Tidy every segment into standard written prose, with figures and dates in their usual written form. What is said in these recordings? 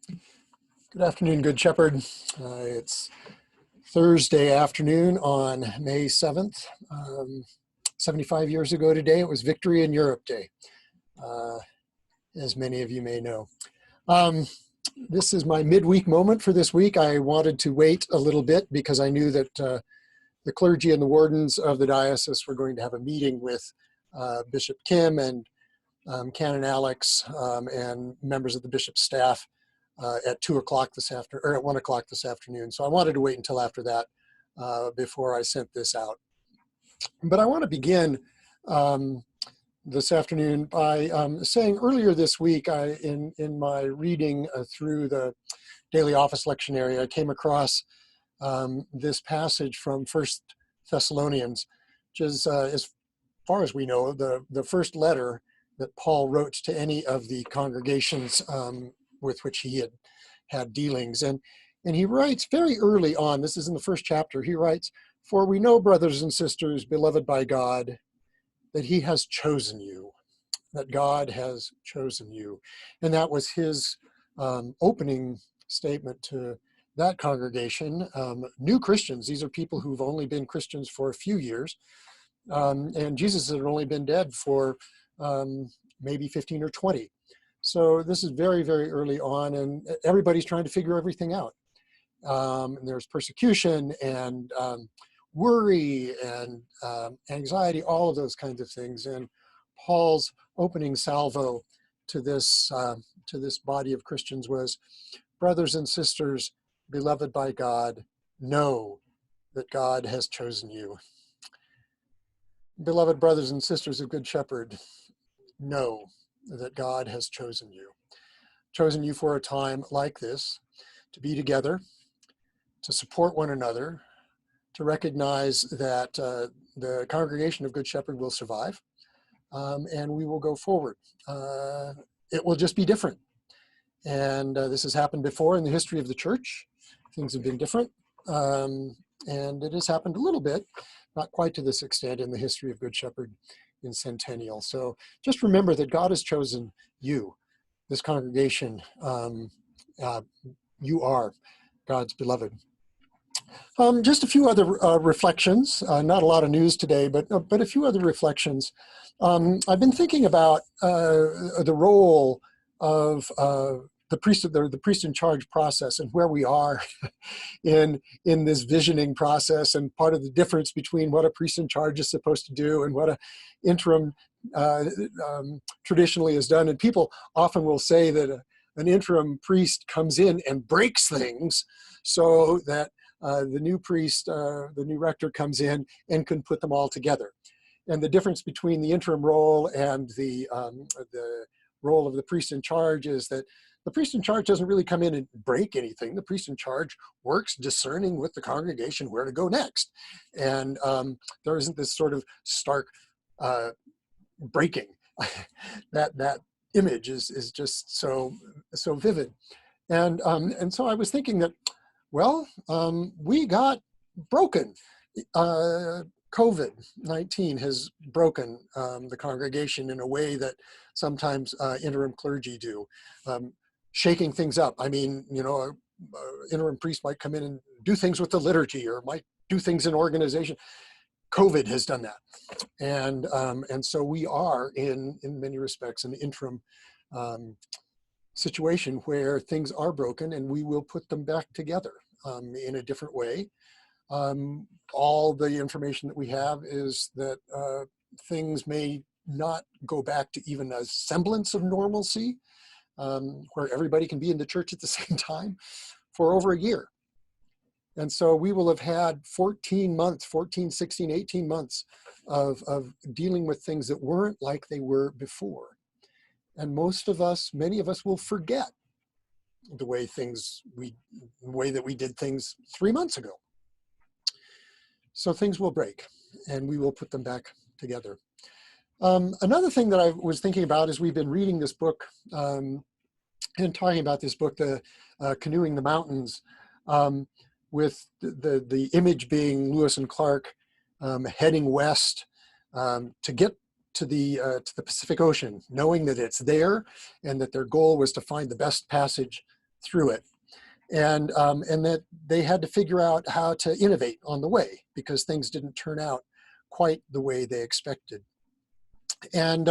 Good afternoon, Good Shepherd. It's Thursday afternoon on May 7th. 75 years ago today, it was Victory in Europe Day, uh, as many of you may know. This is my midweek moment for this week. I wanted to wait a little bit because I knew that the clergy and the wardens of the diocese were going to have a meeting with Bishop Kim and Canon Alex and members of the bishop's staff at 2 o'clock this afternoon, or at 1 o'clock this afternoon. So I wanted to wait until after that before I sent this out. But I want to begin this afternoon by saying earlier this week, in my reading through the daily office lectionary, I came across this passage from 1 Thessalonians, which is, as far as we know, the first letter that Paul wrote to any of the congregations with which he had dealings. And he writes very early on, this is in the first chapter, he writes, "For we know, brothers and sisters, beloved by God, that he has chosen you," that God has chosen you. And that was his opening statement to that congregation. New Christians, these are people who've only been Christians for a few years. And Jesus had only been dead for maybe 15 or 20. So this is very, very early on, and everybody's trying to figure everything out. And there's persecution and worry and anxiety, all of those kinds of things. And Paul's opening salvo to this body of Christians was, "Brothers and sisters, beloved by God, know that God has chosen you." Beloved brothers and sisters of Good Shepherd, know that God has chosen you for a time like this, to be together, to support one another, to recognize that the congregation of Good Shepherd will survive, and we will go forward. It will just be different. And this has happened before in the history of the church. Things have been different, and it has happened a little bit, not quite to this extent in the history of Good Shepherd in Centennial. So just remember that God has chosen you, this congregation. You are God's beloved. Just a few other reflections, not a lot of news today, but a few other reflections. I've been thinking about the role of the priest in charge process and where we are in this visioning process, and part of the difference between what a priest in charge is supposed to do and what an interim traditionally is done. And people often will say that an interim priest comes in and breaks things so that the new priest, the new rector, comes in and can put them all together. And the difference between the interim role and the role of the priest in charge is that the priest in charge doesn't really come in and break anything. The priest in charge works discerning with the congregation where to go next. And there isn't this sort of stark breaking. that image is just so vivid. And so I was thinking that, well, we got broken. COVID-19 has broken the congregation in a way that sometimes interim clergy do. Shaking things up. I mean, an interim priest might come in and do things with the liturgy, or might do things in organization. COVID has done that. And so we are in many respects an interim situation where things are broken, and we will put them back together in a different way. All the information that we have is that things may not go back to even a semblance of normalcy, where everybody can be in the church at the same time for over a year. And so we will have had 14 months, 14, 16, 18 months of dealing with things that weren't like they were before. And many of us will forget the way that we did things 3 months ago. So things will break, and we will put them back together. Another thing that I was thinking about is we've been reading this book and talking about this book, the Canoeing the Mountains, with the image being Lewis and Clark heading west to get to the Pacific Ocean, knowing that it's there and that their goal was to find the best passage through it. And that they had to figure out how to innovate on the way because things didn't turn out quite the way they expected. And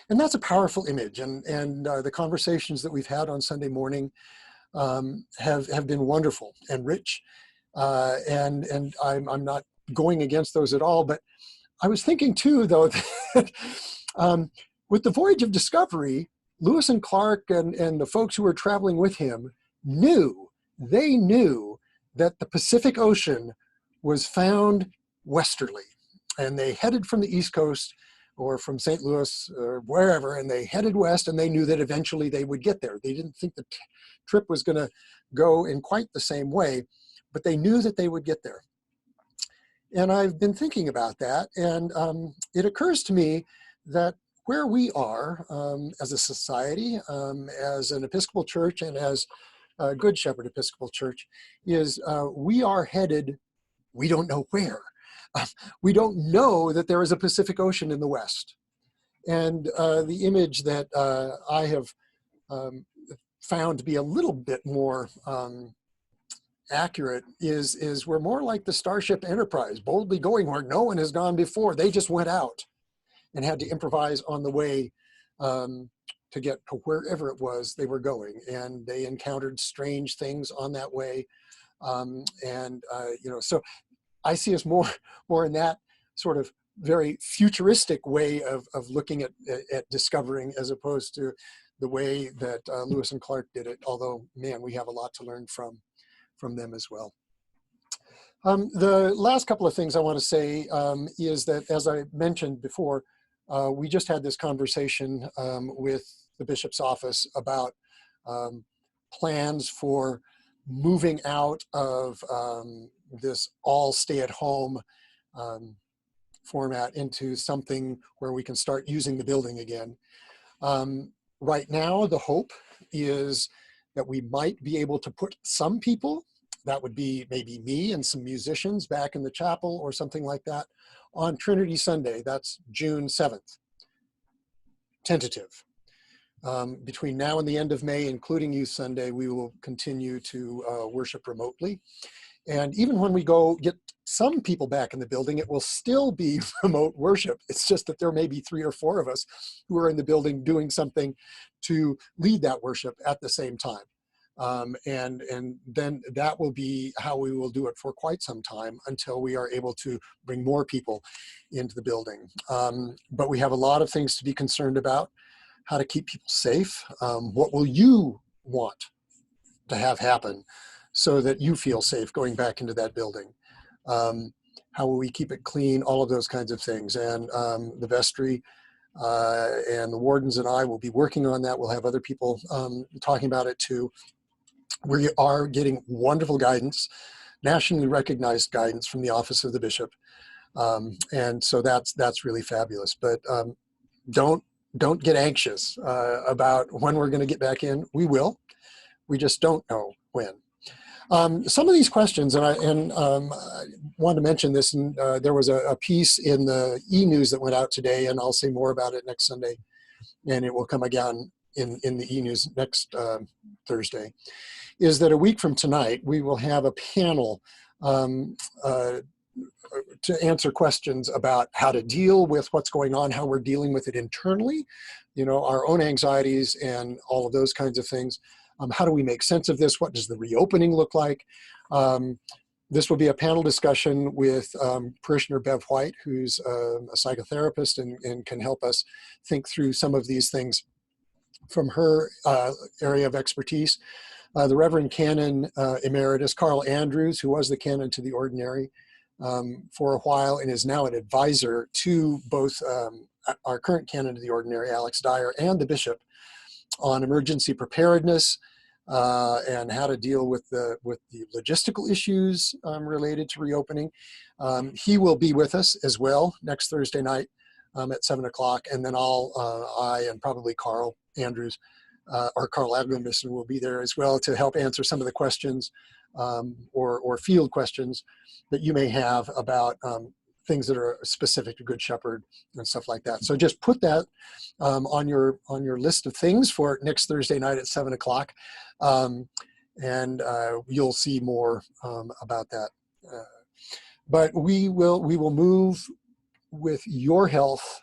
that's a powerful image. And the conversations that we've had on Sunday morning have been wonderful and rich. And I'm not going against those at all. But I was thinking too, though, that with the voyage of discovery, Lewis and Clark and the folks who were traveling with him knew that the Pacific Ocean was found westerly. And they headed from the East Coast or from St. Louis or wherever, and they headed west, and they knew that eventually they would get there. They didn't think the trip was going to go in quite the same way, but they knew that they would get there. And I've been thinking about that, and it occurs to me that where we are as a society, as an Episcopal church, and as Good Shepherd Episcopal Church, is we are headed, we don't know where. We don't know that there is a Pacific Ocean in the West. And the image that I have found to be a little bit more accurate is we're more like the Starship Enterprise, boldly going where no one has gone before. They just went out and had to improvise on the way to get to wherever it was they were going. And they encountered strange things on that way. So I see us more in that sort of very futuristic way of looking at discovering, as opposed to the way that Lewis and Clark did it. Although, man, we have a lot to learn from them as well. The last couple of things I want to say is that, as I mentioned before, we just had this conversation with the bishop's office about plans for moving out of this all stay-at-home format into something where we can start using the building again. Right now, the hope is that we might be able to put some people, that would be maybe me and some musicians, back in the chapel or something like that, on Trinity Sunday. That's June 7th. Tentative. Between now and the end of May, including Youth Sunday, we will continue to worship remotely. And even when we go get some people back in the building, it will still be remote worship. It's just that there may be 3 or 4 of us who are in the building doing something to lead that worship at the same time. And then that will be how we will do it for quite some time, until we are able to bring more people into the building. But we have a lot of things to be concerned about: how to keep people safe. What will you want to have happen so that you feel safe going back into that building? How will we keep it clean? All of those kinds of things. And the vestry and the wardens and I will be working on that. We'll have other people talking about it too. We are getting wonderful guidance, nationally recognized guidance from the Office of the Bishop. And so that's really fabulous. But don't get anxious about when we're going to get back in. We will. We just don't know when. Some of these questions, and I wanted to mention this, and there was a piece in the e-news that went out today, and I'll say more about it next Sunday, and it will come again in the e-news next Thursday, is that a week from tonight, we will have a panel to answer questions about how to deal with what's going on, how we're dealing with it internally, our own anxieties and all of those kinds of things. How do we make sense of this? What does the reopening look like? This will be a panel discussion with parishioner Bev White, who's a psychotherapist and can help us think through some of these things from her area of expertise. The Reverend Canon Emeritus Carl Andrews, who was the canon to the ordinary for a while and is now an advisor to both our current canon to the ordinary, Alex Dyer, and the bishop, on emergency preparedness and how to deal with the logistical issues related to reopening. He will be with us as well next Thursday night at 7 o'clock, and then I and probably Carl Andrews or Carl Agneson will be there as well to help answer some of the questions or field questions that you may have about things that are specific to Good Shepherd and stuff like that. So just put that on your list of things for next Thursday night at 7 o'clock. And you'll see more about that. But we will move with your health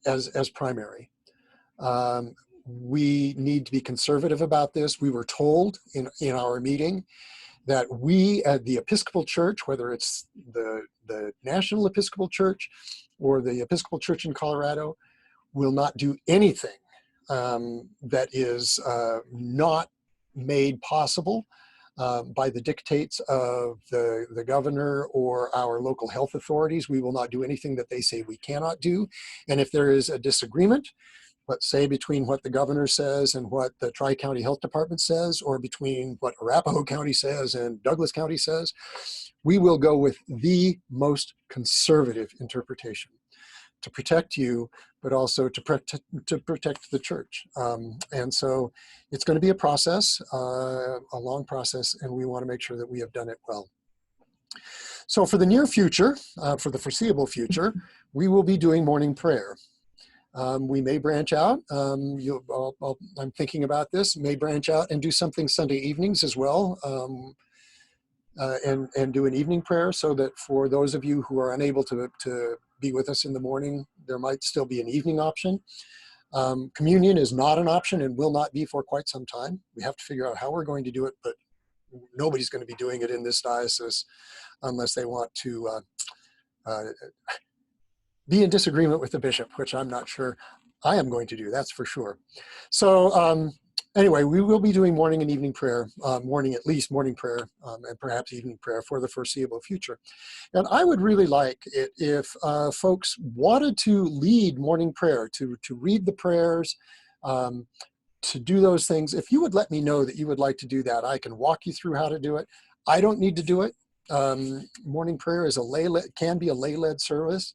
as primary. We need to be conservative about this. We were told in our meeting that we at the Episcopal Church, whether it's the National Episcopal Church or the Episcopal Church in Colorado, will not do anything that is not made possible by the dictates of the governor or our local health authorities. We will not do anything that they say we cannot do. And if there is a disagreement, let's say between what the governor says and what the Tri-County Health Department says, or between what Arapahoe County says and Douglas County says, we will go with the most conservative interpretation to protect you, but also to protect the church. And so it's going to be a process, a long process, and we want to make sure that we have done it well. So for the near future, for the foreseeable future, we will be doing morning prayer. We may branch out. I'm thinking about this. May branch out and do something Sunday evenings as well, and do an evening prayer, so that for those of you who are unable to be with us in the morning, there might still be an evening option. Communion is not an option and will not be for quite some time. We have to figure out how we're going to do it, but nobody's going to be doing it in this diocese unless they want to be in disagreement with the bishop, which I'm not sure I am going to do, that's for sure. So anyway, we will be doing morning and evening prayer, at least morning prayer, and perhaps evening prayer for the foreseeable future. And I would really like it if folks wanted to lead morning prayer, to read the prayers, to do those things. If you would let me know that you would like to do that, I can walk you through how to do it. I don't need to do it. Morning prayer is can be a lay-led service.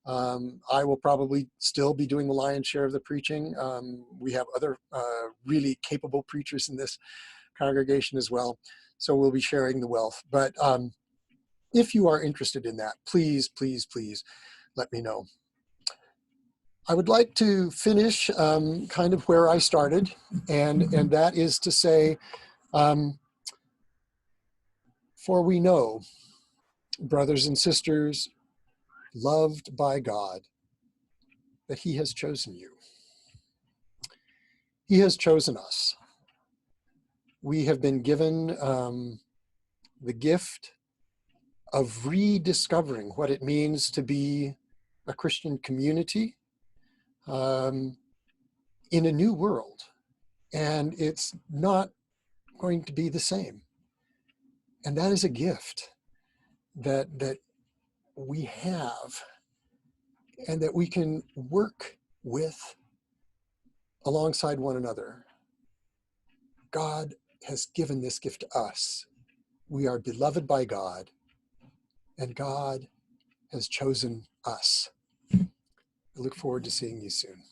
I will probably still be doing the lion's share of the preaching. We have other really capable preachers in this congregation as well, so we'll be sharing the wealth. But if you are interested in that, please, please, please let me know. I would like to finish kind of where I started, and that is to say, for we know, brothers and sisters, loved by God, that He has chosen you. He has chosen us. We have been given the gift of rediscovering what it means to be a Christian community in a new world. And it's not going to be the same. And that is a gift that we have, and that we can work with alongside one another. God has given this gift to us. We are beloved by God, and God has chosen us. I look forward to seeing you soon.